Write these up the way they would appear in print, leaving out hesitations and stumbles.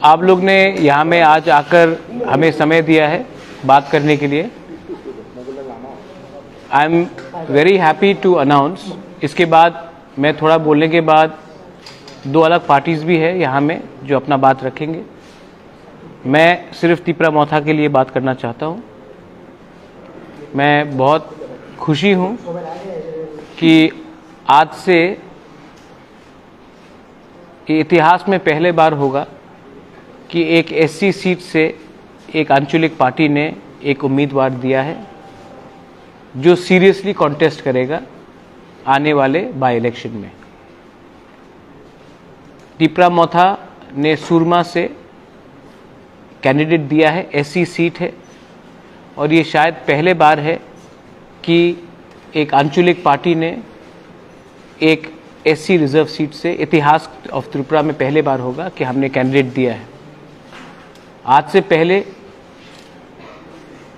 आप लोग ने यहाँ में आज आकर हमें समय दिया है बात करने के लिए। I am very happy to announce, इसके बाद मैं थोड़ा बोलने के बाद दो अलग पार्टीज़ भी है यहाँ में जो अपना बात रखेंगे। मैं सिर्फ तिपरा मोथा के लिए बात करना चाहता हूँ। मैं बहुत खुशी हूँ कि आज से इतिहास में पहले बार होगा कि एक एससी सीट से एक आंचलिक पार्टी ने एक उम्मीदवार दिया है जो सीरियसली कॉन्टेस्ट करेगा आने वाले बाय इलेक्शन में। तिपरा मोथा ने सुरमा से कैंडिडेट दिया है, एससी सीट है, और ये शायद पहले बार है कि एक आंचलिक पार्टी ने एक एससी रिजर्व सीट से, इतिहास ऑफ त्रिपुरा में पहले बार होगा कि हमने कैंडिडेट दिया है। आज से पहले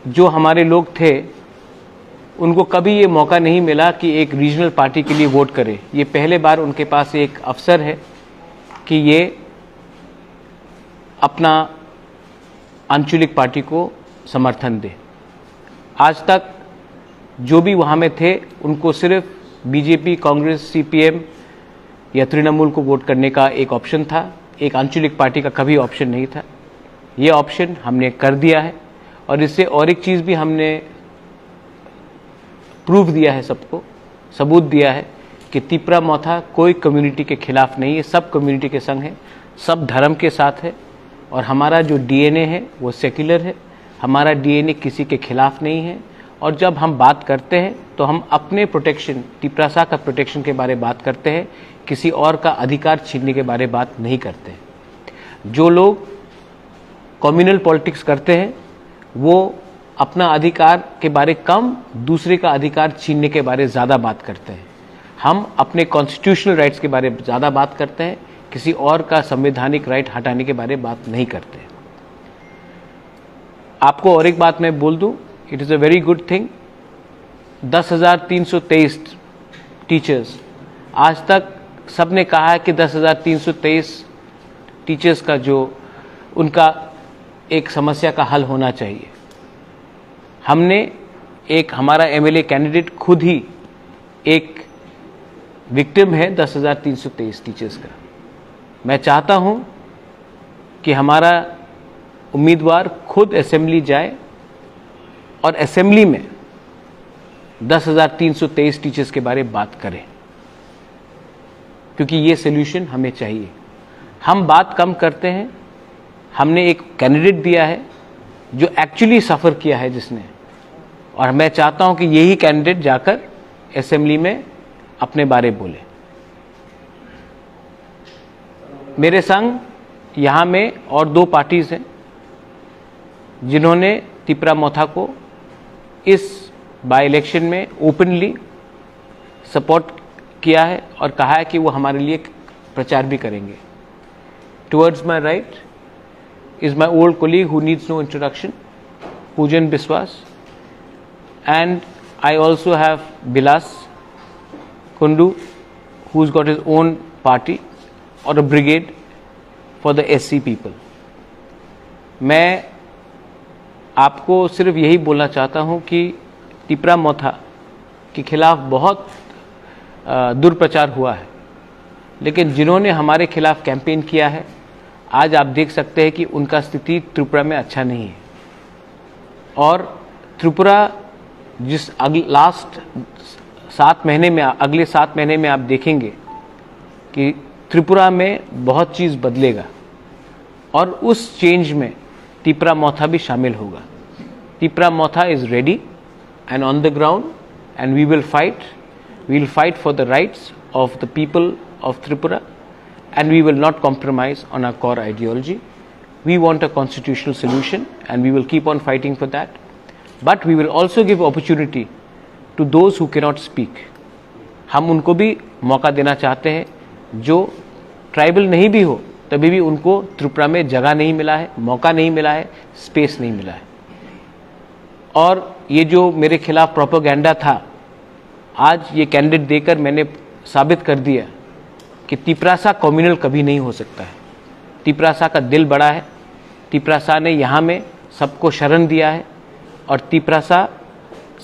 जो हमारे लोग थे उनको कभी ये मौका नहीं मिला कि एक रीजनल पार्टी के लिए वोट करें। ये पहले बार उनके पास एक अवसर है कि ये अपना आंचलिक पार्टी को समर्थन दे। आज तक जो भी वहाँ में थे उनको सिर्फ बीजेपी, कांग्रेस, सीपीएम या तृणमूल को वोट करने का एक ऑप्शन था, एक आंचलिक पार्टी का कभी ऑप्शन नहीं था। ये ऑप्शन हमने कर दिया है और इससे और एक चीज़ भी हमने प्रूफ दिया है, सबको सबूत दिया है कि तिपरा मोथा कोई कम्युनिटी के खिलाफ नहीं है, सब कम्युनिटी के संग है, सब धर्म के साथ है। और हमारा जो डीएनए है वो सेक्युलर है, हमारा डीएनए किसी के खिलाफ नहीं है। और जब हम बात करते हैं तो हम अपने प्रोटेक्शन, तिपरासा का प्रोटेक्शन के बारे में बात करते हैं, किसी और का अधिकार छीनने के बारे में बात नहीं करते हैं। जो लोग कम्युनल पॉलिटिक्स करते हैं वो अपना अधिकार के बारे कम, दूसरे का अधिकार छीनने के बारे ज़्यादा बात करते हैं। हम अपने कॉन्स्टिट्यूशनल राइट्स के बारे में ज़्यादा बात करते हैं, किसी और का संवैधानिक राइट हटाने के बारे में बात नहीं करते। आपको और एक बात मैं बोल दूं, it is a very good thing, 10,323 teachers, आज तक सबने कहा है कि 10,323 टीचर्स का जो उनका एक समस्या का हल होना चाहिए। हमने एक, हमारा एमएलए कैंडिडेट खुद ही एक विक्टिम है 10,323 टीचर्स का। मैं चाहता हूं कि हमारा उम्मीदवार खुद असेंबली जाए और असेंबली में 10,323 टीचर्स के बारे में बात करें, क्योंकि ये सोल्यूशन हमें चाहिए। हम बात कम करते हैं। हमने एक कैंडिडेट दिया है जो एक्चुअली सफ़र किया है जिसने, और मैं चाहता हूं कि यही कैंडिडेट जाकर असेंबली में अपने बारे बोले। मेरे संग यहाँ में और दो पार्टीज हैं जिन्होंने तिपरा मोथा को इस बाय इलेक्शन में ओपनली सपोर्ट किया है और कहा है कि वो हमारे लिए प्रचार भी करेंगे। Towards my right is my old colleague who needs no introduction, Pujan Biswas, and I also have Bilas Kundu, who's got his own party or a brigade for the SC people. मैं आपको सिर्फ यही बोलना चाहता हूँ कि तिपरा मोथा के खिलाफ बहुत दुर्प्रचार हुआ है, लेकिन जिन्होंने हमारे खिलाफ कैंपेन किया है आज आप देख सकते हैं कि उनका स्थिति त्रिपुरा में अच्छा नहीं है। और त्रिपुरा जिस लास्ट 7 महीने में, अगले 7 महीने में आप देखेंगे कि त्रिपुरा में बहुत चीज़ बदलेगा और उस चेंज में तिपरा मोथा भी शामिल होगा। Tipra Motha is ready and on the ground and we will fight for the rights of the people of Tripura. And we will not compromise on our core ideology. We want a constitutional solution and we will keep on fighting for that. But we will also give opportunity to those who cannot speak. हम उनको भी मौका देना चाहते हैं जो tribal नहीं भी हो तभी भी उनको त्रिपुरा में जगह नहीं मिला है, मौका नहीं मिला है, स्पेस नहीं मिला है। और ये जो मेरे खिलाफ प्रोपेगेंडा था, आज ये कैंडिडेट देकर मैंने साबित कर दिया कि तिपरासा कम्युनल कभी नहीं हो सकता है। तिपरासा का दिल बड़ा है, तिपरासा ने यहाँ में सबको शरण दिया है और तिपरासा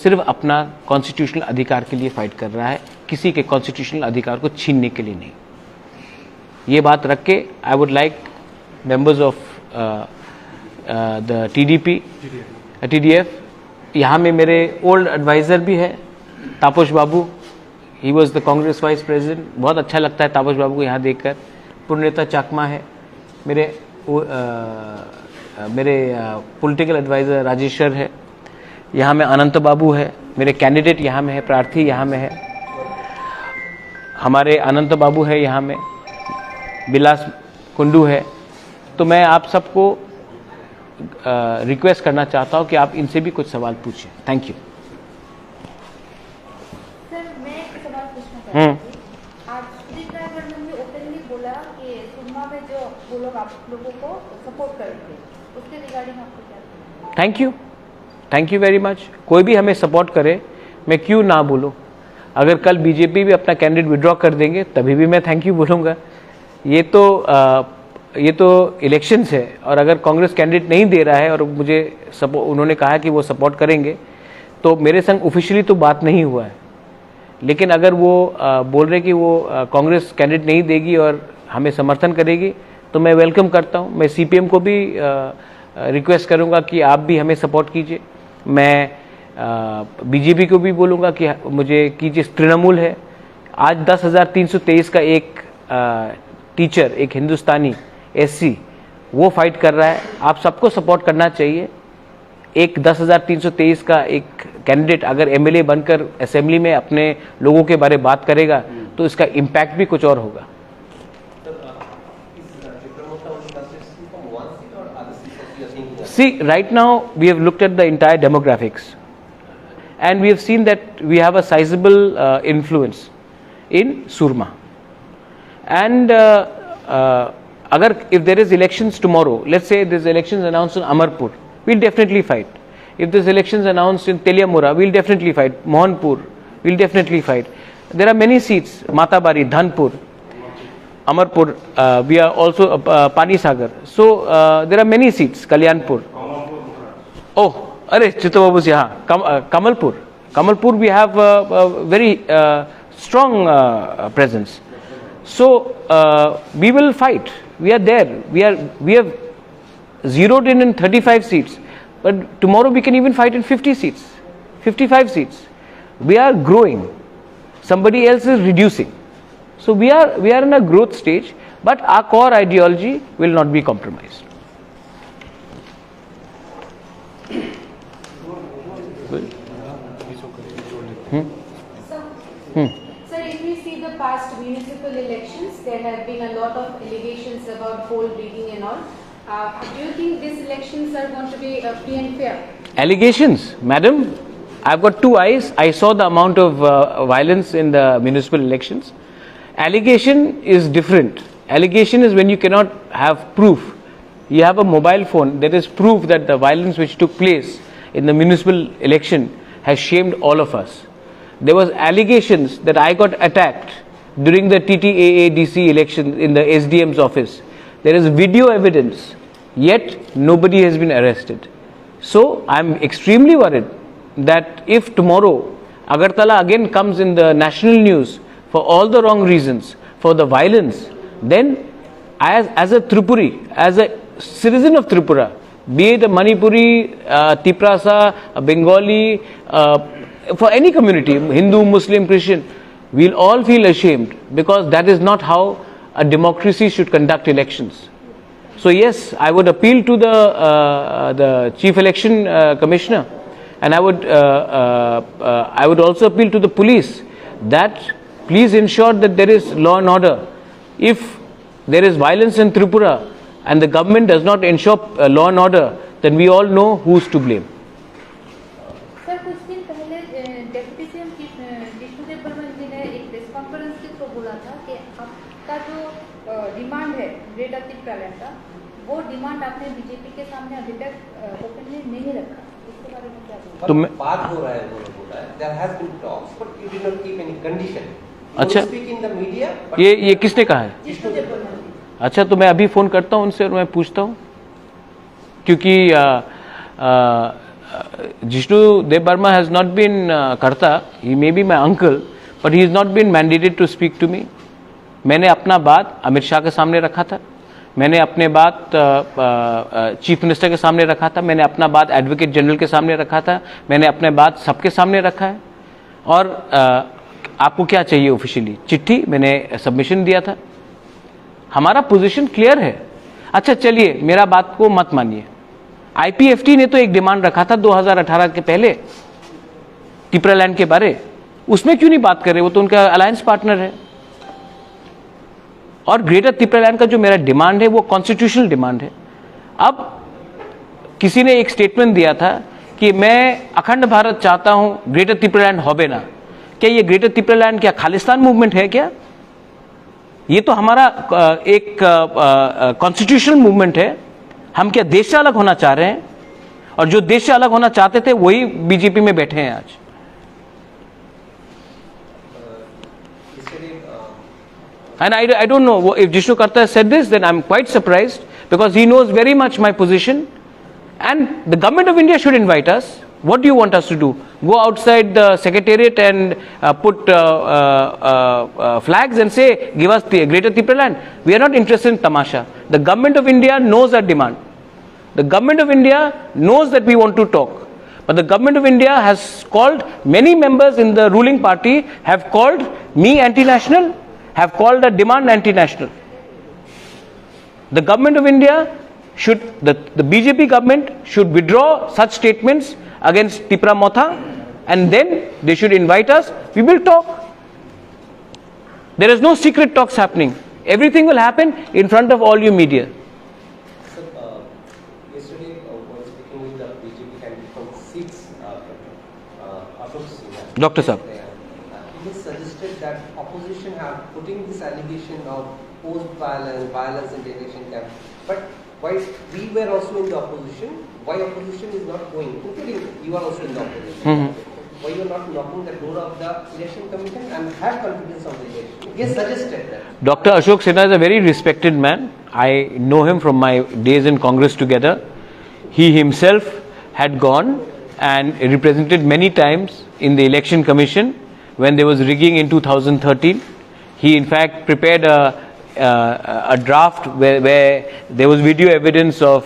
सिर्फ अपना कॉन्स्टिट्यूशनल अधिकार के लिए फाइट कर रहा है, किसी के कॉन्स्टिट्यूशनल अधिकार को छीनने के लिए नहीं। ये बात रख के I would like members of the TDF, यहाँ में मेरे ओल्ड एडवाइज़र भी है Tapas Babu, he was the Congress vice president. बहुत अच्छा लगता है तापस बाबू को यहाँ देखकर। पुण्यता चाकमा है मेरे पॉलिटिकल एडवाइज़र, राजेश्वर है यहाँ में, अनंत बाबू है मेरे कैंडिडेट यहाँ में है, प्रार्थी यहाँ में है, हमारे अनंत बाबू है यहाँ में, बिलास कुंडू है। तो मैं आप सबको रिक्वेस्ट करना चाहता हूँ कि आप इनसे भी कुछ सवाल पूछें। Thank you. सर मैं एक सवाल पूछना चाहती हूँ। आज सुदीप रायवर्धन ने ओपनली बोला कि सुरमा में जो वो लोग आप लोगों को सपोर्ट करेंगे, उसके रिगार्डिंग आपको क्या कहना है? Thank you very much. कोई भी हमें सपोर्ट करे, मैं क्यों ना बोलूँ। अगर कल बीजेपी भी अपना कैंडिडेट विड्रॉ कर देंगे तभी भी मैं थैंक यू बोलूँगा। ये तो इलेक्शंस है, और अगर कांग्रेस कैंडिडेट नहीं दे रहा है और मुझे उन्होंने कहा कि वो सपोर्ट करेंगे, तो मेरे संग ऑफिशियली तो बात नहीं हुआ है, लेकिन अगर वो बोल रहे कि वो कांग्रेस कैंडिडेट नहीं देगी और हमें समर्थन करेगी, तो मैं वेलकम करता हूँ। मैं CPM को भी रिक्वेस्ट करूँगा कि आप भी हमें सपोर्ट कीजिए। मैं BJP को भी बोलूँगा कि मुझे कीजिए। तृणमूल है, आज 10,323 का एक टीचर, एक हिंदुस्तानी SC, वो फाइट कर रहा है। आप सबको सपोर्ट करना चाहिए। एक 10,323 का एक कैंडिडेट अगर MLA बनकर असेंबली में अपने लोगों के बारे में बात करेगा तो इसका इम्पैक्ट भी कुछ और होगा। See, right now we have looked at the entire demographics and we have seen that we have a sizable influence in Surma. And if there is elections tomorrow, let's say there's elections announced in Amarpur, we'll definitely fight. If there's elections announced in Teliamura, we'll definitely fight. Mohanpur, we'll definitely fight. There are many seats, Matabari, Dhanpur, Amarpur, we are also Pani Sagar. So there are many seats, Kalyanpur. Oh, Chittababu's yahan, Kamalpur. Kamalpur we have a very strong presence. So we will fight. We are there. We have zeroed in 35 seats. But tomorrow we can even fight in 50 seats, 55 seats. We are growing. Somebody else is reducing. So we are in a growth stage, but our core ideology will not be compromised. Sir, if we see the past municipal elections, there have been a lot of allegations about poll rigging and all. Do you think these elections are going to be free and fair? Allegations, madam, I've got two eyes. I saw the amount of violence in the municipal elections. Allegation is different. Allegation is when you cannot have proof. You have a mobile phone, there is proof that the violence which took place in the municipal election has shamed all of us. There was allegations that I got attacked during the TTAA-DC election in the SDM's office. There is video evidence, yet nobody has been arrested. So I'm extremely worried that if tomorrow Agartala again comes in the national news for all the wrong reasons, for the violence, then as a Tripuri, as a citizen of Tripura, be it a Manipuri, Tiprasa, a Bengali, for any community, Hindu, Muslim, Christian, we'll all feel ashamed, because that is not how a democracy should conduct elections. So yes, I would appeal to the Chief Election Commissioner, and I would also appeal to the police that please ensure that there is law and order. If there is violence in Tripura and the government does not ensure law and order, then we all know who's to blame. Sir कुछ दिन पहले deputy CM Vishnudeo Burman जी ने एक press conference के through बोला था कि आपका जो डिमांड है ग्रेटर त्रिपुरा लैंड का, वो डिमांड आपने बीजेपी के सामने अभी तक ओपनली नहीं रखा। इसके बारे में क्या बोलूं? बात हो रहा है, बोला है, there has been talks, but you did not keep any condition. अच्छा, speak in the media, but ये किसने कहा है? जिष्णुदेव बर्मन जी। अच्छा, तो मैं अभी फ़ोन करता हूँ उनसे और मैं पूछता हूँ, क्योंकि Jishnu Dev Varma has not been करता, he may be my uncle, but he is not been mandated to speak to me. मैंने अपना बात अमित शाह के सामने रखा था, मैंने अपने बात चीफ मिनिस्टर के सामने रखा था, मैंने अपना बात एडवोकेट जनरल के सामने रखा था, मैंने अपने बात सबके सामने रखा है। और आपको क्या चाहिए ऑफिशियली? चिट्ठी मैंने सबमिशन दिया था, हमारा पोजीशन क्लियर है। अच्छा चलिए, मेरा बात को मत मानिए, आईपीएफटी ने तो एक डिमांड रखा था 2018 के पहले टिपरालैंड के बारे, उसमें क्यों नहीं बात कर रहे? वो तो उनका अलायंस पार्टनर है। और ग्रेटर टिपरालैंड का जो मेरा डिमांड है वो कॉन्स्टिट्यूशनल डिमांड है। अब किसी ने एक स्टेटमेंट दिया था कि मैं अखंड भारत चाहता हूं, ग्रेटर टिपरालैंड होबे ना। क्या ये ग्रेटर टिपरालैंड क्या खालिस्तान मूवमेंट है क्या? ये तो हमारा एक कॉन्स्टिट्यूशनल मूवमेंट है। हम क्या देश से अलग होना चाह रहे हैं? और जो देश से अलग होना चाहते थे वही बीजेपी में बैठे हैं आज। And I don't know if Jishnu Karta has said this, then I'm quite surprised, because he knows very much my position. And the government of India should invite us. What do you want us to do? Go outside the secretariat and put flags and say, give us the greater Tipraland? We are not interested in tamasha. The government of India knows our demand. The government of India knows that we want to talk. But the government of India has called, many members in the ruling party have called me anti-national, have called a demand anti-national. The government of India should, the BJP government should withdraw such statements against Tipra Motha, and then they should invite us. We will talk. There is no secret talks happening. Everything will happen in front of all you media. Sir, yesterday while speaking with the BJP candidate from 6, Ashok Sinha, Dr. Saab. he suggested that opposition have putting this allegation of violence in the election camp. But why we were also in the opposition, why opposition is not going, including you are also in the opposition. Why you are not knocking the door of the election commission and have confidence on the election? He has suggested that. Dr. Ashok Sinha is a very respected man. I know him from my days in Congress together. He himself had gone and represented many times in the election commission when there was rigging in 2013. He in fact prepared a draft where there was video evidence of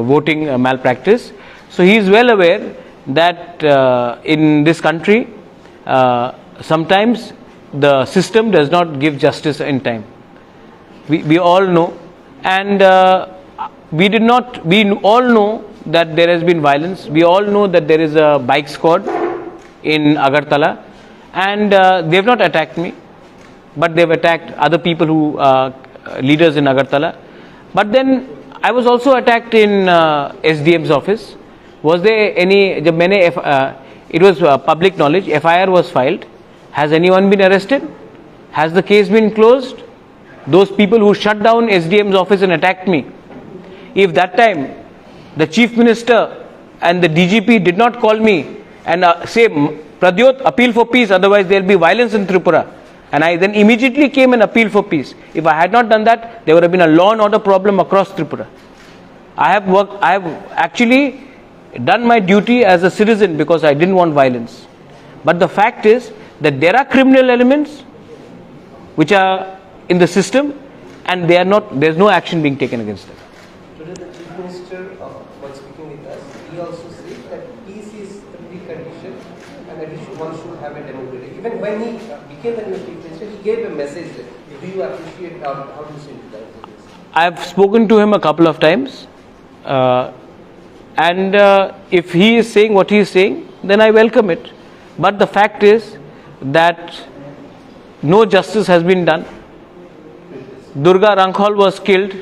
voting malpractice. So he is well aware that in this country sometimes the system does not give justice in time. We all know, and we all know that there has been violence. We all know that there is a bike squad in Agartala, and they have not attacked me, but they have attacked other people who leaders in Agartala. But then I was also attacked in SDM's office. Was there any? It was public knowledge. FIR was filed. Has anyone been arrested? Has the case been closed? Those people who shut down SDM's office and attacked me, if that time the Chief Minister and the DGP did not call me and say, Pradyot, appeal for peace, otherwise there will be violence in Tripura, and I then immediately came and appealed for peace. If I had not done that, there would have been a law and order problem across Tripura. I have actually done my duty as a citizen because I didn't want violence. But the fact is that there are criminal elements which are in the system, and there is no action being taken against them. Today the Chief Minister, while speaking with us, he also said that peace is the precondition and one should have a democracy. Even when he became the new Chief Minister, he gave a message. Do you appreciate how do you see that? I have spoken to him a couple of times, and if he is saying what he is saying, then I welcome it. But the fact is that no justice has been done. Durga Rankhol was killed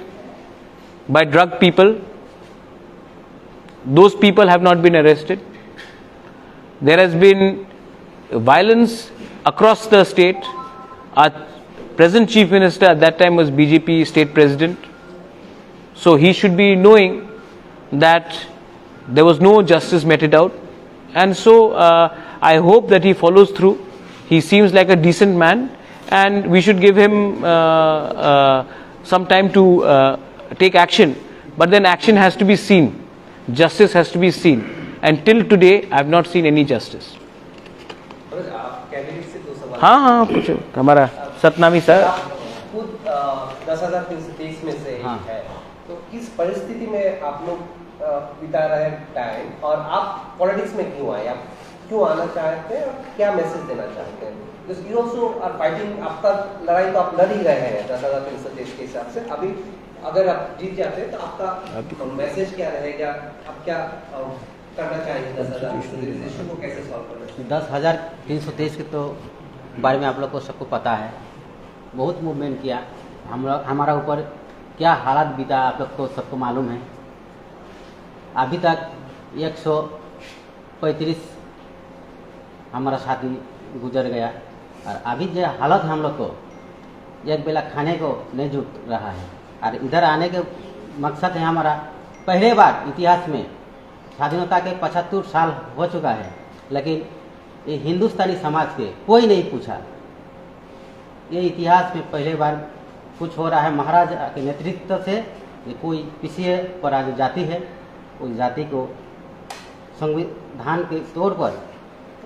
by drug people. Those people have not been arrested. There has been violence across the state. Our present Chief Minister at that time was BJP State President. So he should be knowing that there was no justice meted out. And so I hope that he follows through. He seems like a decent man, and we should give him some time to take action. But then action has to be seen, justice has to be seen, and till today I have not seen any justice. Candidate से 2 सवाल। हाँ कुछ हमारा Satnami sir खुद 10,323 में से हाँ। है, तो किस परिस्थिति में आप लोग बिता रहे हैं टाइम, और आप पॉलिटिक्स में क्यों आए, आप क्यों आना चाहते हैं और क्या मैसेज देना चाहते हैं? Because you also are fighting, आपका लड़ाई तो आप लड़ ही रहे हैं 10,323 के हिसाब से। अभी अगर आप जीत जाते हैं तो आपका मैसेज क्या रहेगा, आप क्या करना चाहिए 10,323 इशू को कैसे सॉल्व करना? 10,323 के तो बारे में आप लोग को सबको पता है, बहुत मूवमेंट किया, हमारा ऊपर क्या हालात बीता आप लोग को सबको मालूम है। अभी तक 135 हमारा साथी गुजर गया, और अभी जो हालत है हम लोग को एक बेला खाने को नहीं जुट रहा है। और इधर आने के मकसद है हमारा, पहले बार इतिहास में स्वाधीनता के 75 साल हो चुका है, लेकिन ये हिंदुस्तानी समाज के कोई नहीं पूछा। ये इतिहास में पहले बार कुछ हो रहा है महाराज के नेतृत्व से। ये कोई पीछे पर जाति है, उस जाति को संविधान के तौर पर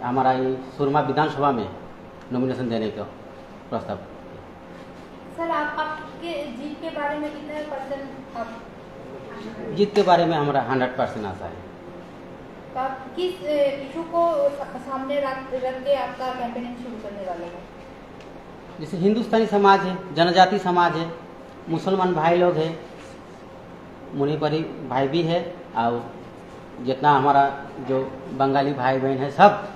हमारा ये सुरमा विधानसभा में नॉमिनेशन देने का प्रस्ताव। सर आपके जीत के बारे में कितने % आप? जीत के बारे में हमारा 100% आशा है। तो आप किस इशू को सामने रख के आपका कैंपेनिंग शुरू करने वाले हैं? जैसे हिंदुस्तानी समाज है, जनजाति समाज है, मुसलमान भाई लोग हैं, मुनिपरी भाई भी है, और जितना हमारा जो बंगाली भाई बहन है सब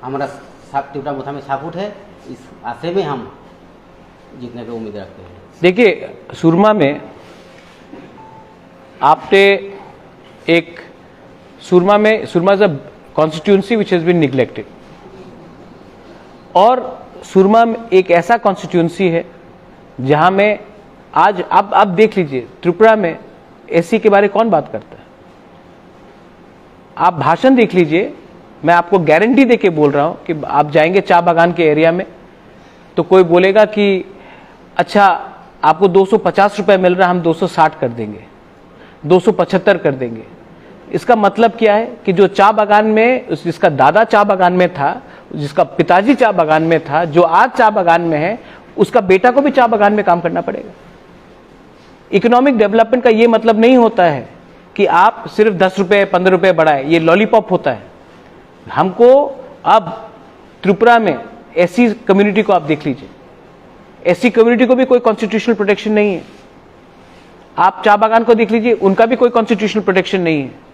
हमारा त्रिपुरा मोथा में सपोर्ट है। इस आशे में हम जीतने की उम्मीद रखते हैं। देखिए, सुरमा में आपने एक Surma is a constituency which has been neglected, और सुरमा में एक ऐसा कॉन्स्टिट्यूंसी है जहां में आज आप देख लीजिए, त्रिपुरा में एससी के बारे कौन बात करता है? आप भाषण देख लीजिए, मैं आपको गारंटी देके बोल रहा हूं कि आप जाएंगे चा बागान के एरिया में तो कोई बोलेगा कि अच्छा आपको 250 रुपए मिल रहा है, हम 260 कर देंगे, 275 कर देंगे। इसका मतलब क्या है कि जो चा बागान में, जिसका दादा चा बागान में था, जिसका पिताजी चा बागान में था, जो आज चा बागान में है, उसका बेटा को भी चा बागान में काम करना पड़ेगा। इकोनॉमिक डेवलपमेंट का ये मतलब नहीं होता है कि आप सिर्फ 10 रुपए 15 रुपए बढ़ाए, ये लॉलीपॉप होता है। हमको अब त्रिपुरा में एससी कम्युनिटी को आप देख लीजिए, एससी कम्युनिटी को भी कोई कॉन्स्टिट्यूशनल प्रोटेक्शन नहीं है। आप चा बागान को देख लीजिए, उनका भी कोई कॉन्स्टिट्यूशनल प्रोटेक्शन नहीं है।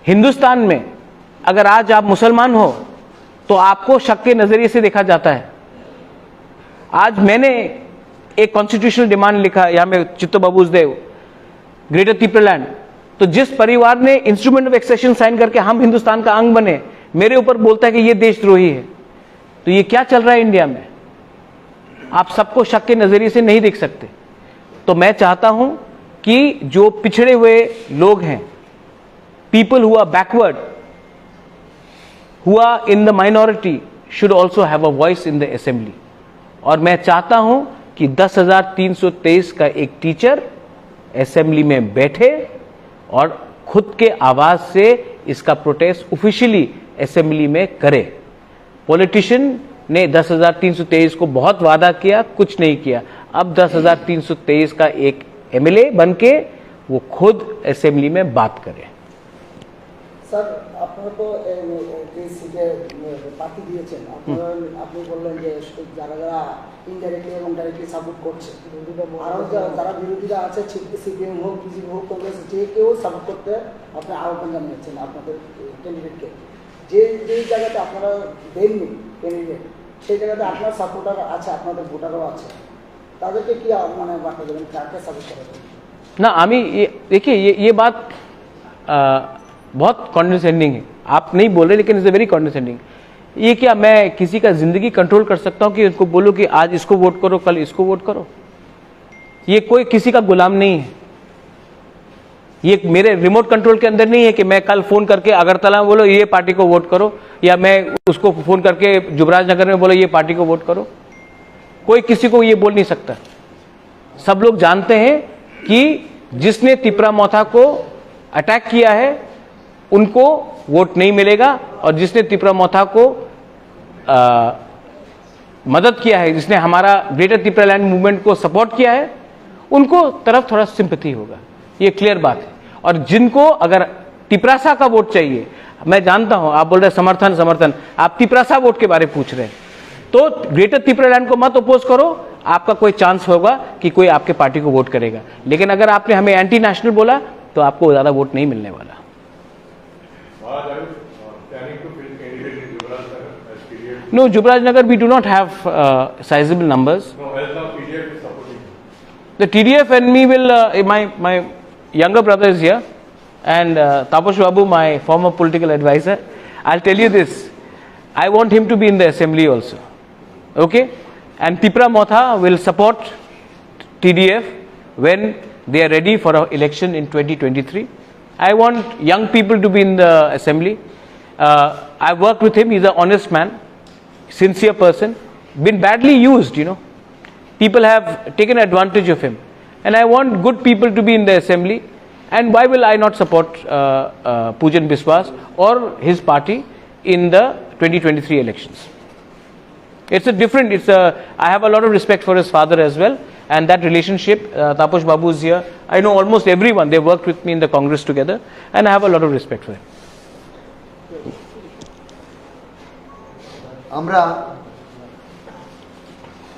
हिंदुस्तान में अगर आज आप मुसलमान हो तो आपको शक के नजरिए से देखा जाता है। आज मैंने एक कॉन्स्टिट्यूशनल डिमांड लिखा यहां में चित्तो बाबूसदेव, ग्रेटर त्रिपुरालैंड, तो जिस परिवार ने इंस्ट्रूमेंट ऑफ एक्सेशन साइन करके हम हिंदुस्तान का अंग बने, मेरे ऊपर बोलता है कि ये देशद्रोही है, तो ये क्या चल रहा है इंडिया में? आप सबको शक के नजरिए से नहीं देख सकते। तो मैं चाहता हूं कि जो पिछड़े हुए लोग हैं, people who are backward, who are in the minority, should also have a voice in the assembly. और मैं चाहता हूं कि 10,323 का एक टीचर असेंबली में बैठे और खुद के आवाज से इसका प्रोटेस्ट ऑफिशियली असेंबली में करे। पॉलिटिशियन ने 10,323 को बहुत वादा किया, कुछ नहीं किया। अब 10,323 का एक एमएलए बनके वो खुद असेंबली में बात करे। স্যার আপনারা তো যে সিটে প্রার্থী দিয়েছেন, আপনি বললেন যে যারা যারা ইনডাইরেক্টলি এবং ডাইরেক্টলি সাপোর্ট করছে, আরও যারা বিরোধীরা আছে সিপিএম হোক, বিজেপি হোক, কংগ্রেস, যে কেউ সাপোর্ট করতে আপনি আহ্বান জানিয়েছেন আপনাদের ক্যান্ডিডেটকে। যে জায়গাতে আপনারা দেননি ক্যান্ডিডেট, সেই জায়গাতে আপনার সাপোর্টার আছে, আপনাদের ভোটারও আছে, তাদেরকে কি মানে বার্তা দেবেন, কাকে সাপোর্ট করবেন? না, আমি देखिए ये बात बहुत कॉन्डिसेंडिंग है। आप नहीं बोल रहे, लेकिन इट्स अ वेरी कॉन्डिसेंडिंग। ये क्या मैं किसी का जिंदगी कंट्रोल कर सकता हूं कि उनको बोलूं कि आज इसको वोट करो, कल इसको वोट करो? ये कोई किसी का गुलाम नहीं है। ये मेरे रिमोट कंट्रोल के अंदर नहीं है कि मैं कल फोन करके अगरतला में बोलो ये पार्टी को वोट करो, या मैं उसको फोन करके जुबराज नगर में बोलो ये पार्टी को वोट करो। कोई किसी को ये बोल नहीं सकता। सब लोग जानते हैं कि जिसने तिपरा मोथा को अटैक किया है उनको वोट नहीं मिलेगा, और जिसने तिपरा मोथा को मदद किया है, जिसने हमारा ग्रेटर तिपरा लैंड मूवमेंट को सपोर्ट किया है, उनको तरफ थोड़ा सिंपैथी होगा। ये क्लियर बात है। और जिनको अगर तिपरासा का वोट चाहिए, मैं जानता हूं आप बोल रहे समर्थन समर्थन, आप तिपरासा वोट के बारे में पूछ रहे हैं, तो ग्रेटर तिपरा लैंड को मत अपोज करो, आपका कोई चांस होगा कि कोई आपके पार्टी को वोट करेगा। लेकिन अगर आपने हमें एंटी नेशनल बोला तो आपको ज्यादा वोट नहीं मिलने वाला। No, Jubraj Nagar, we do not have sizable numbers. No, as now PDF is supporting. The TDF and me will, my younger brother is here, and Taposh Babu, my former political advisor. I'll tell you this, I want him to be in the assembly also. Okay? And Tipra Motha will support TDF when they are ready for an election in 2023. I want young people to be in the assembly. I worked with him, he's an honest man, sincere person, been badly used, you know. People have taken advantage of him. And I want good people to be in the assembly. And why will I not support Pujan Biswas or his party in the 2023 elections? It's a different, I have a lot of respect for his father as well. And that relationship, Taposh Babu is here. I know almost everyone, they worked with me in the Congress together. And I have a lot of respect for him. আমরা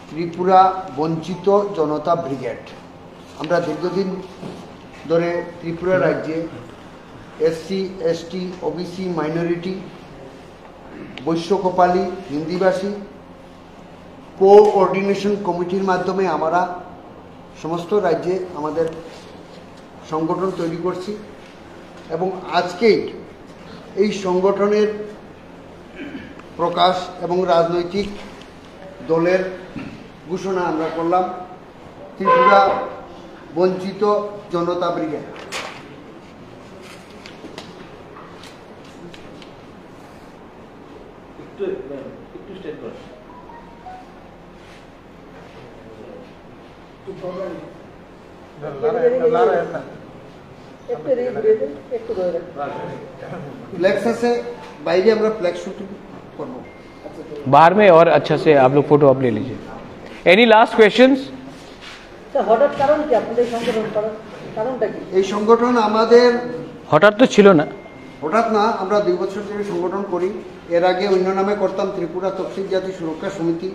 ত্রিপুরা বঞ্চিত জনতা brigade, আমরা দীর্ঘদিন ধরে ত্রিপুরা রাজ্যে SC ST OBC minority বৈশ্য Kapali হিন্দিভাষী coordination কমিটির মাধ্যমে আমরা সমস্ত রাজ্যে আমাদের সংগঠন তৈরি করছি এবং আজকেই এই সংগঠনের প্রকাশ এবং রাজনৈতিক দলের ঘোষণা আমরা করলাম, ত্রিপুরা বঞ্চিত জনতা ব্রিগেড। फ्लैक्स আছে বাইরে আমরা फ्लैक्स শুটিং করব बाहर में, और अच्छा से आप लोग फोटो आप ले लीजिए। Any last questions? হঠাৎ কারণ কি আপনাদের সংগঠন করার কারণটা কি? এই সংগঠন আমাদের হঠাৎ তো ছিল না, হঠাৎ না, আমরা 2 বছর ধরে সংগঠন করি। এর আগে অন্য নামে করতাম ত্রিপুরা তফসিল জাতি সুরক্ষা সমিতি,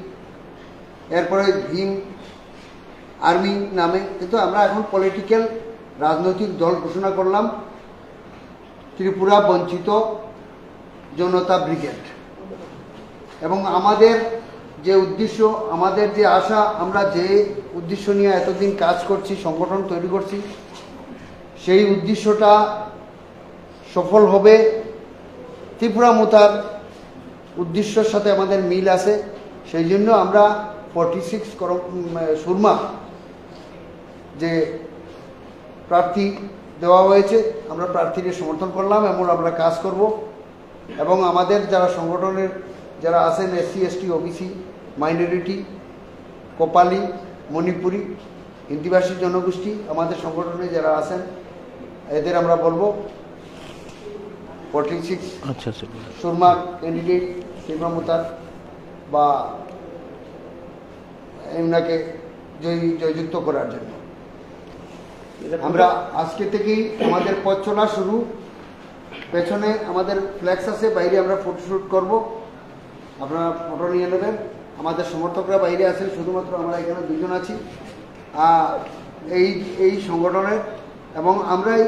এরপরে ভীম আর্মি নামে, কিন্তু আমরা এখন পলিটিক্যাল রাজনৈতিক দল ঘোষণা করলাম ত্রিপুরা বঞ্চিত জনতা ব্রিগেড। এবং আমাদের যে উদ্দেশ্য, আমাদের যে আশা, আমরা যে উদ্দেশ্য নিয়ে এতদিন কাজ করছি, সংগঠন তৈরি করছি, সেই উদ্দেশ্যটা সফল হবে। ত্রিপুরা মোথার উদ্দেশ্যের সাথে আমাদের মিল আছে, সেই জন্য আমরা 46 সুরমা যে প্রার্থী দেওয়া হয়েছে, আমরা প্রার্থীদের সমর্থন করলাম এবং আমরা কাজ করব। এবং আমাদের যারা সংগঠনের যারা আছেন এসসি এসটি ওবিসি মাইনরিটি কোপালি মণিপুরি হিন্দিভাষী জনগোষ্ঠী, আমাদের সংগঠনে যারা আছেন এদের আমরা বলবো 46 अच्छा से সুরমা ক্যান্ডিডেট ত্রিপুরা মোথার বা এনাকে জয়যুক্ত করার জন্য আমরা আজকে থেকেই আমাদের পথ চলা শুরু। পেছনে আমাদের ফ্ল্যাক্স আছে, বাইরে আমরা ফটোশ্যুট করব, আপনারা ফটো নিয়ে নেবেন। আমাদের সমর্থকরা বাইরে আছেন, শুধুমাত্র আমরা এখানে 2 জন আছি এই সংগঠনের। এবং আমরা এই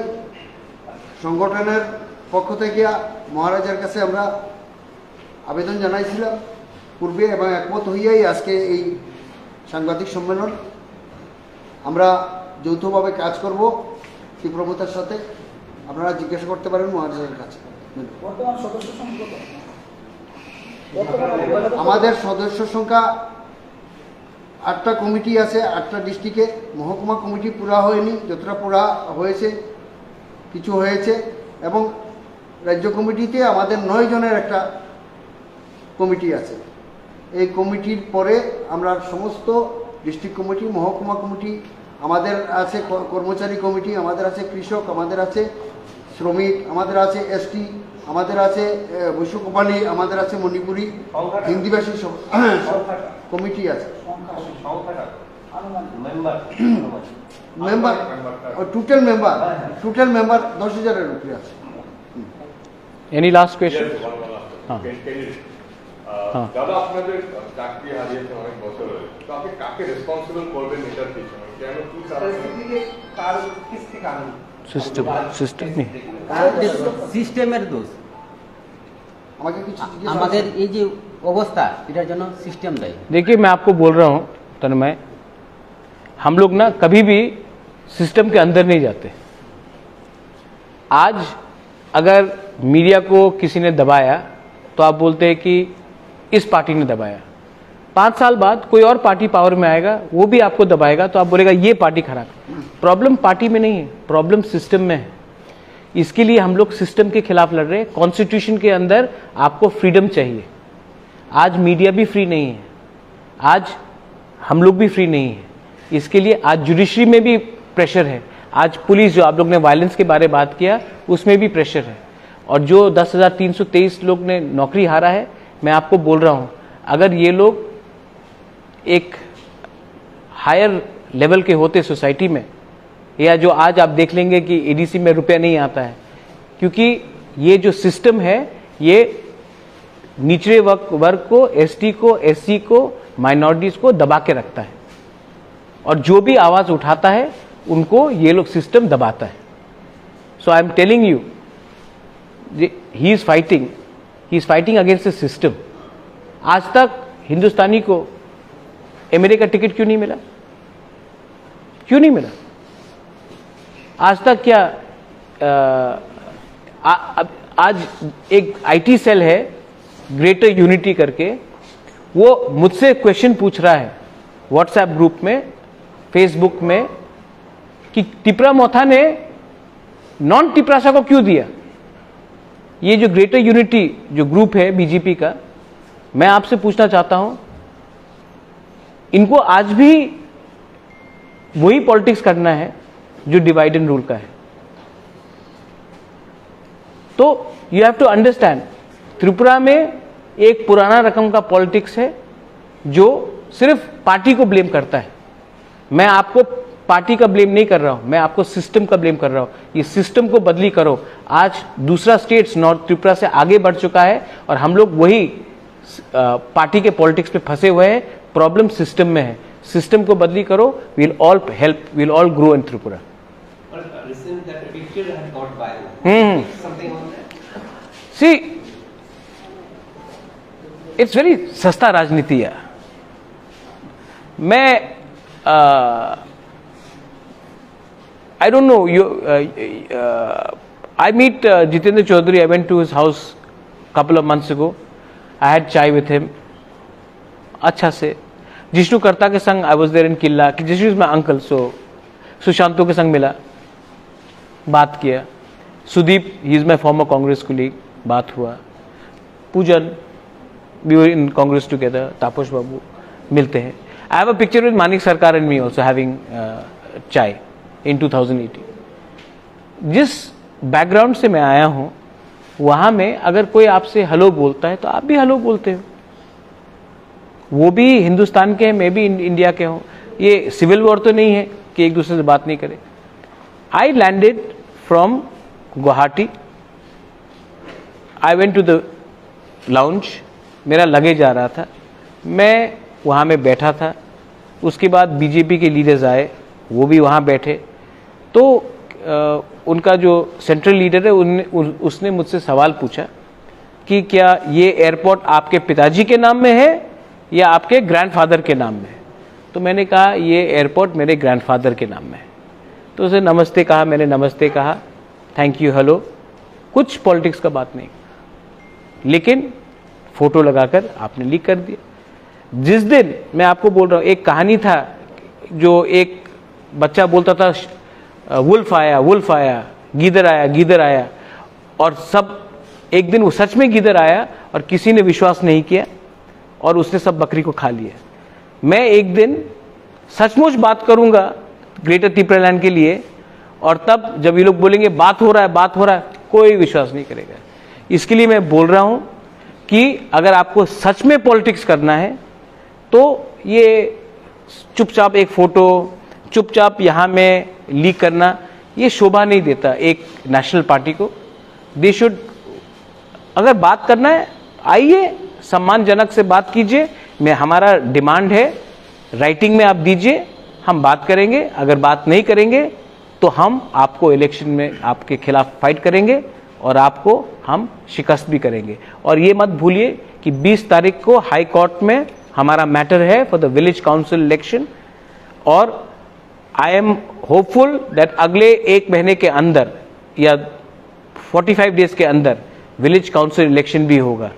সংগঠনের পক্ষ থেকে মহারাজার কাছে আমরা আবেদন জানাইছিলাম পূর্বে এবং একমত হইয়াই আজকে এই সাংবাদিক সম্মেলন। আমরা যৌথভাবে কাজ করব ত্রিপুরা মোথার সাথে, আপনারা জিজ্ঞাসা করতে পারেন মহারাজার কাছে। বর্তমান সদস্য সংখ্যা কত? আমাদের সদস্য সংখ্যা 8টা কমিটি আছে, 8টা ডিস্ট্রিক্টে। মহকুমা কমিটি পুরা হয়নি, যতটা পুরা হয়েছে কিছু হয়েছে এবং রাজ্য কমিটিতে আমাদের 9 জনের একটা কমিটি আছে। এই কমিটির পরে আমরা সমস্ত ডিস্ট্রিক্ট কমিটি, মহকুমা কমিটি, আমাদের আছে কর্মচারী কমিটি, আমাদের আছে কৃষক, আমাদের আছে শ্রমিক, আমাদের আছে এসটি, আমাদের আছে বৈশ্য কপালি, আমাদের আছে মণিপুরি, হিন্দিভাষী সব কমিটি আছে। মেম্বার টোটাল মেম্বার 10,000-এর উপরে আছে। Any last question? हाँ দাদা আপনাদের চাকরি হারিয়েছে অনেক বছর হয়ে, তো আপনি কাকে রেসপন্সিবল করবেন এটার পিছনে? কেন কি কারণে? सिस्टम नहीं। সিস্টেমের দোষ। আমাকে কিছু জিজ্ঞেস আমাদের এই যে অবস্থা এটার জন্য সিস্টেম দায়ী। देखिए मैं आपको बोल रहा हूं तन्मय, हम लोग ना कभी भी सिस्टम के अंदर नहीं जाते। आज अगर मीडिया को किसी ने दबाया तो आप बोलते हैं कि इस पार्टी ने दबाया। 5 साल बाद कोई और पार्टी पावर में आएगा, वो भी आपको दबाएगा, तो आप बोलेगा ये पार्टी खराब। प्रॉब्लम पार्टी में नहीं है, प्रॉब्लम सिस्टम में है। इसके लिए हम लोग सिस्टम के खिलाफ लड़ रहे हैं। कॉन्स्टिट्यूशन के अंदर आपको फ्रीडम चाहिए। आज मीडिया भी फ्री नहीं है, आज हम लोग भी फ्री नहीं है। इसके लिए आज जुडिशरी में भी प्रेशर है। आज पुलिस, जो आप लोग ने वायलेंस के बारे में बात किया, उसमें भी प्रेशर है। और जो 10,323 लोग ने नौकरी हारा है, मैं आपको बोल रहा हूं, अगर ये लोग एक हायर लेवल के होते सोसाइटी में, या जो आज आप देख लेंगे कि एडीसी में रुपया नहीं आता है, क्योंकि ये जो सिस्टम है ये निचले वर्ग को, एसटी को, एससी को, माइनॉरिटीज को दबा के रखता है, और जो भी आवाज उठाता है उनको ये लोग सिस्टम दबाता है। So I am telling you, he is fighting against the system. आज तक हिंदुस्तानी को एमएलए का टिकट क्यों नहीं मिला? क्यों नहीं मिला आज तक? क्या आज एक आईटी सेल है ग्रेटर यूनिटी करके, वो मुझसे क्वेश्चन पूछ रहा है व्हाट्सएप ग्रुप में, फेसबुक में, कि टिपरा मोथा ने नॉन टिपरासा को क्यों दिया? ये जो ग्रेटर यूनिटी जो ग्रुप है बीजेपी का, मैं आपसे पूछना चाहता हूं, इनको आज भी वही पॉलिटिक्स करना है जो डिवाइड एंड रूल का है। तो you have to understand, Tripura में एक पुराना रकम का पॉलिटिक्स है जो सिर्फ पार्टी को ब्लेम करता है। मैं आपको पार्टी का ब्लेम नहीं कर रहा हूं, मैं आपको सिस्टम का ब्लेम कर रहा हूं। ये सिस्टम को बदली करो। आज दूसरा स्टेट्स नॉर्थ त्रिपुरा से आगे बढ़ चुका है और हम लोग वही पार्टी के पॉलिटिक्स पे फंसे हुए हैं। प्रॉब्लम सिस्टम में है, सिस्टम को बदली करो, will all help, will all grow in Tripura. See, it's very सस्ता राजनीति है। मैं I don't know. I meet Jitendra Chaudhary. I went to his house a couple of months ago. I had chai with him. अच्छा से जिष्णु कर्ता के संग I was there in Qila. Jishnu is my uncle, so Sushanto के संग मिला, बात किया. Sudeep, he is my former Congress colleague, बात हुआ. पूजन, we were in Congress together. तापस बाबू, मिलते हैं. I have a picture with Manik Sarkar and me also having chai in 2018. जिस बैकग्राउंड से मैं आया हूं, वहां में अगर कोई आपसे हेलो बोलता है तो आप भी हेलो बोलते हो। वो भी हिंदुस्तान के हैं, मैं भी इंडिया के हूं। ये सिविल वॉर तो नहीं है कि एक दूसरे से बात नहीं करे। I landed from Guwahati, I went to the lounge, मेरा लगेज आ रहा था, मैं वहाँ में बैठा था। उसके बाद बीजेपी के लीडर्स आए, वो भी वहाँ बैठे। तो उनका जो सेंट्रल लीडर है उसने मुझसे सवाल पूछा कि क्या ये एयरपोर्ट आपके पिताजी के नाम में है या आपके ग्रैंडफादर के नाम में है? तो मैंने कहा ये एयरपोर्ट मेरे ग्रैंडफादर के नाम में है। तो उसे नमस्ते कहा, मैंने नमस्ते कहा, थैंक यू, हेलो, कुछ पॉलिटिक्स का बात नहीं, लेकिन फोटो लगाकर आपने लीक कर दिया। जिस दिन, मैं आपको बोल रहा हूँ, एक कहानी था जो एक बच्चा बोलता था वुल्फ आया, वुल्फ आया, गीदड़ आया, और सब एक दिन वो सच में गीदड़ आया और किसी ने विश्वास नहीं किया और उसने सब बकरी को खा लिया। मैं एक दिन सचमुच बात करूंगा ग्रेटर त्रिपुरालैंड के लिए, और तब जब ये लोग बोलेंगे बात हो रहा है, कोई विश्वास नहीं करेगा। इसके लिए मैं बोल रहा हूं कि अगर आपको सच में पॉलिटिक्स करना है तो ये चुपचाप एक फोटो चुपचाप यहां में लीक करना ये शोभा नहीं देता एक नेशनल पार्टी को। दे शुड, अगर बात करना है आइए सम्मानजनक से बात कीजिए। मैं, हमारा डिमांड है राइटिंग में आप दीजिए, हम बात करेंगे। अगर बात नहीं करेंगे तो हम आपको इलेक्शन में आपके खिलाफ फाइट करेंगे और आपको हम शिकस्त भी करेंगे। और ये मत भूलिए कि 20 तारीख को हाई कोर्ट में हमारा मैटर है for the village council election, और आई एम होपफुल दैट अगले 1 महीने के अंदर या 45 डेज के अंदर विलेज काउंसिल इलेक्शन भी होगा।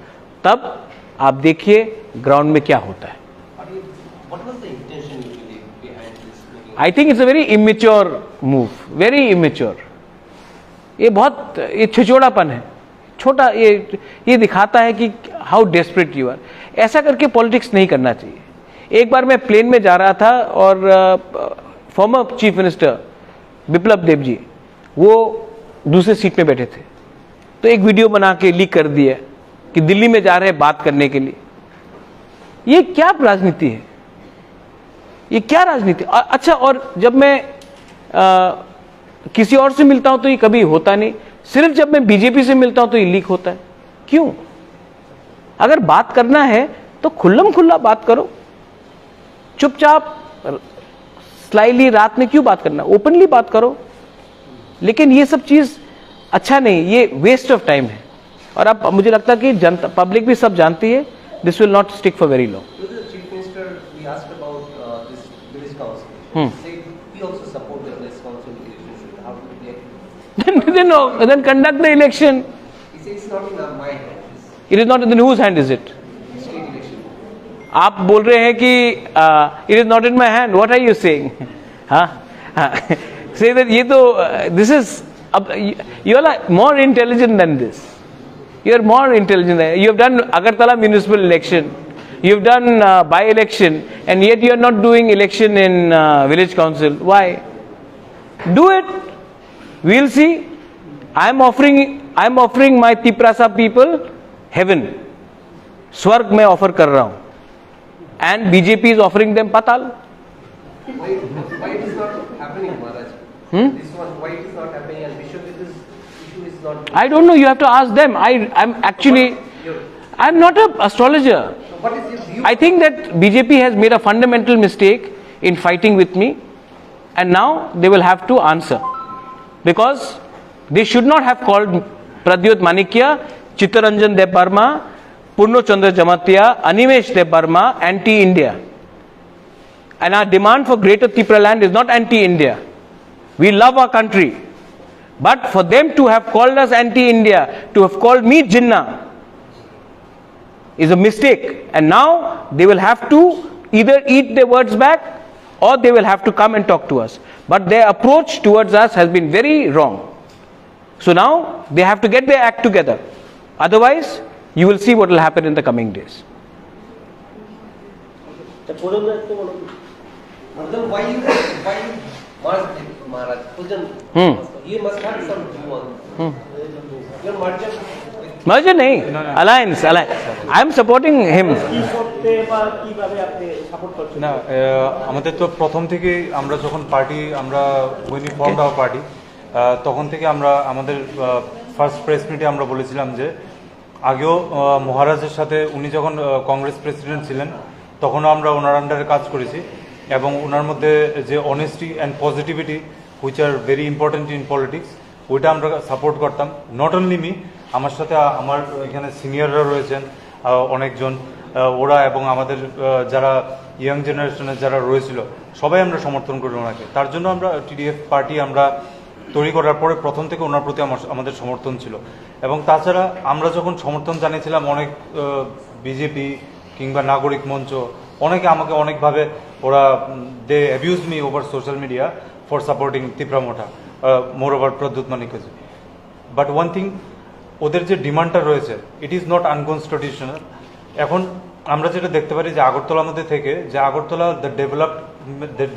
तब आप देखिए ग्राउंड में क्या होता है। What was the intention usually behind this meeting? I think it's a very immature move, very immature. ये बहुत ये छिचोड़ापन है, छोटा, ये दिखाता है कि हाउ डेस्परेट यू आर। ऐसा करके पॉलिटिक्स नहीं करना चाहिए। एक बार मैं प्लेन में जा रहा था और फॉर्मर चीफ मिनिस्टर बिप्लब देब जी वो दूसरे सीट में बैठे थे, तो एक वीडियो बना के लीक कर दिया कि दिल्ली में जा रहे हैं बात करने के लिए। ये क्या राजनीति है, ये क्या राजनीति? अच्छा, और जब मैं किसी और से मिलता हूं तो ये कभी होता नहीं, सिर्फ जब मैं बीजेपी से मिलता हूं तो ये लीक होता है। क्यों? अगर बात करना है तो खुल्लम खुल्ला बात करो, चुपचाप स्लाइली रात में क्यों बात करना, ओपनली बात करो। लेकिन ये सब चीज अच्छा नहीं, ये वेस्ट ऑफ टाइम है। और अब मुझे लगता है कि जनता, पब्लिक भी सब जानती है, this will not stick for very long. To the Chief Minister, we asked about this village council. He said we also support the village council relationship. How do you react? then conduct the election. He says it's not in our mind. It is not in whose hand is it? It's state election. आप बोल रहे हैं कि it is not in my hand, what are you saying? Say that ये तो this is, अब you are more intelligent than this, you are more intelligent. You have done Agartala municipal election, you have done by election, and yet you are not doing election in village council. Why? Do it. We'll see. I am offering my Tiprasa people heaven. स्वर्ग में offer कर रहा हूं, and BJP is offering them patal. Why it is not happening, Maharaj? This one, why it is not happening, and Vishwajit, this issue is not. I don't know. You have to ask them. I'm not an astrologer. So what is your view? I think that BJP has made a fundamental mistake in fighting with me, and now they will have to answer, because they should not have called Pradyot Manikya, Chittaranjan Debarma, Purno Chandra Jamatia, Animesh Debarma anti-India. And our demand for Greater Tripuраland is not anti-India. We love our country. But for them to have called us anti-India, to have called me Jinnah, is a mistake. And now they will have to either eat their words back or they will have to come and talk to us. But their approach towards us has been very wrong. So now they have to get their act together. Otherwise, you will see what will happen in the coming days. Then why Maharaj? Pujan, you must have some view on your merger. Merger nahi, alliance. I am supporting him. না আমাদের তো প্রথম থেকেই আমরা যখন party আমরা Winnie formed hour party তখন থেকে আমরা আমাদের ফার্স্ট প্রেস মিটে আমরা বলেছিলাম যে আগেও মহারাজের সাথে উনি যখন কংগ্রেস প্রেসিডেন্ট ছিলেন তখনও আমরা ওনার আন্ডারে কাজ করেছি এবং ওনার মধ্যে যে honesty and positivity which are very important in politics ওইটা আমরা সাপোর্ট করতাম। নট অনলি মি, আমার সাথে আমার এখানে সিনিয়ররা রয়েছেন অনেকজন, ওরা এবং আমাদের যারা ইয়াং জেনারেশনের যারা রয়েছিল সবাই আমরা সমর্থন করি ওনাকে। তার জন্য আমরা টিডিএফ পার্টি আমরা তৈরি করার পরে প্রথম থেকে ওনার প্রতি আমাদের সমর্থন ছিল। এবং তাছাড়া আমরা যখন সমর্থন জানিয়েছিলাম অনেক বিজেপি কিংবা নাগরিক মঞ্চ অনেকে আমাকে অনেকভাবে ওরা they abuse me over social media for supporting Tipra Motha. Moreover Pradyot মানিকজি। বাট ওয়ান থিং, ওদের যে ডিমান্ডটা রয়েছে ইট ইজ নট আনকনস্টিটিউশনাল। এখন আমরা যেটা দেখতে পারি যে আগরতলার মধ্যে থেকে যে Agartala the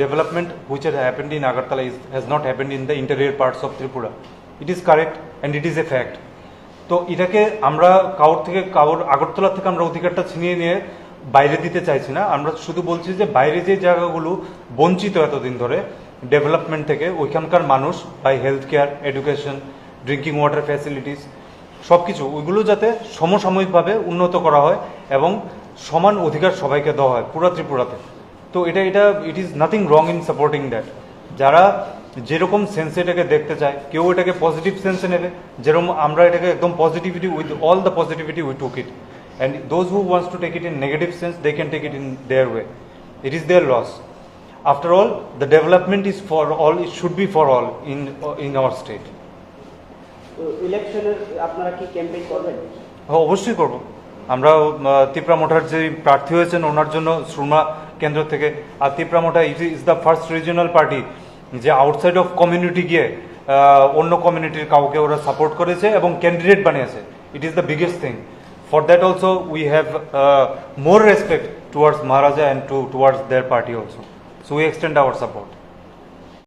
development which has happened in Agartala has not happened in the interior parts of Tripura. It is correct and it is a fact. তো এটাকে আমরা কারোর আগরতলা থেকে আমরা অধিকারটা ছিনিয়ে নিয়ে বাইরে দিতে চাইছি না। আমরা শুধু বলছি যে বাইরে যে জায়গাগুলো বঞ্চিত এতদিন ধরে ডেভেলপমেন্ট থেকে, ওইখানকার মানুষ by health care, education, drinking water facilities সব কিছু ওইগুলো যাতে সমসাময়িকভাবে উন্নত করা হয় এবং সমান অধিকার সবাইকে দেওয়া হয় পুরো ত্রিপুরাতে। তো এটা it is nothing wrong in supporting that. যারা যেরকম সেন্সে এটাকে দেখতে চায়, কেউ এটাকে পজিটিভ সেন্সে নেবে, যেরকম আমরা এটাকে একদম positivity with all the positivity we took it, and those who wants to take it in negative sense they can take it in their way. It is their loss. After all the development is for all, it should be for all in our state. ইলেকশনের আপনারা কি campaign করবেন? হ্যাঁ, অবশ্যই করব। আমরা তিপ্রা মোঠার যে প্রার্থী হয়েছেন ওনার জন্য সুরমা কেন্দ্র থেকে, আর Tipra Motha is the first regional party যে আউটসাইড অফ কমিউনিটি গিয়ে অন্য কমিউনিটির কাউকে ওরা সাপোর্ট করেছে এবং ক্যান্ডিডেট বানিয়েছে। It is the biggest thing. For that also we have more respect towards Maharaja and towards their party also. So we extend our support.